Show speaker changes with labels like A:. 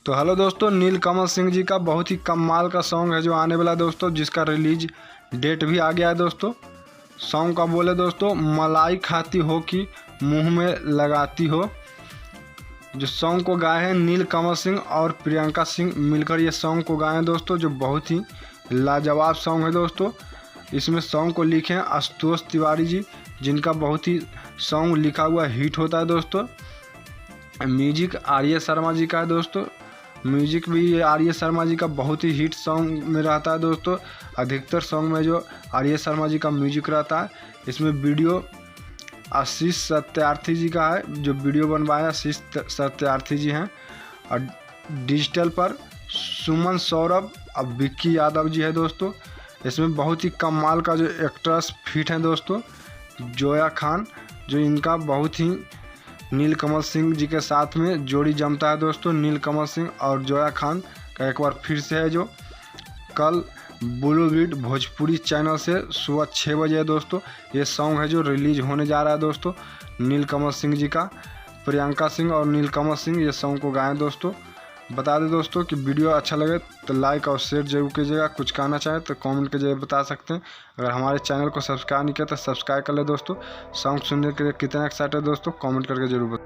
A: तो हेलो दोस्तों, नीलकमल सिंह जी का बहुत ही कमाल का सॉन्ग है जो आने वाला है दोस्तों, जिसका रिलीज डेट भी आ गया है दोस्तों। सॉन्ग का बोले दोस्तों, मलाई खाती हो कि मुंह में लगाती हो। जो सॉन्ग को गाए हैं नीलकमल सिंह और प्रियंका सिंह मिलकर ये सॉन्ग को गाए हैं दोस्तों, जो बहुत ही लाजवाब सॉन्ग है दोस्तों। इसमें सॉन्ग को लिखे हैं आशुतोष तिवारी जी, जिनका बहुत ही सॉन्ग लिखा हुआ हिट होता है दोस्तों। म्यूजिक आर्य शर्मा जी का है दोस्तों। म्यूजिक भी आर्य शर्मा जी का बहुत ही हिट सॉन्ग में रहता है दोस्तों। अधिकतर सॉन्ग में जो आर्य शर्मा जी का म्यूजिक रहता है, इसमें वीडियो आशीष सत्यार्थी जी का है। जो वीडियो बनवाए आशीष सत्यार्थी जी हैं, और डिजिटल पर सुमन सौरभ और विक्की यादव जी है दोस्तों। इसमें बहुत ही कमाल का जो एक्ट्रेस फिट हैं दोस्तों, जोया खान, जो इनका बहुत ही नीलकमल सिंह जी के साथ में जोड़ी जमता है दोस्तों। नीलकमल सिंह और जोया खान का एक बार फिर से है, जो कल बॉलीवुड भोजपुरी चैनल से सुबह 6 बजे है दोस्तों। ये सॉन्ग है जो रिलीज होने जा रहा है दोस्तों, नीलकमल सिंह जी का। प्रियंका सिंह और नीलकमल सिंह ये सॉन्ग को गाएं दोस्तों। बता दें दोस्तों कि वीडियो अच्छा लगे तो लाइक और शेयर जरूर कीजिएगा। कुछ कहना चाहें तो कमेंट के जरिए बता सकते हैं। अगर हमारे चैनल को सब्सक्राइब नहीं किया तो सब्सक्राइब कर ले दोस्तों। सॉन्ग सुनने के लिए कितना एक्साइटेड दोस्तों, कमेंट करके जरूर बताएं।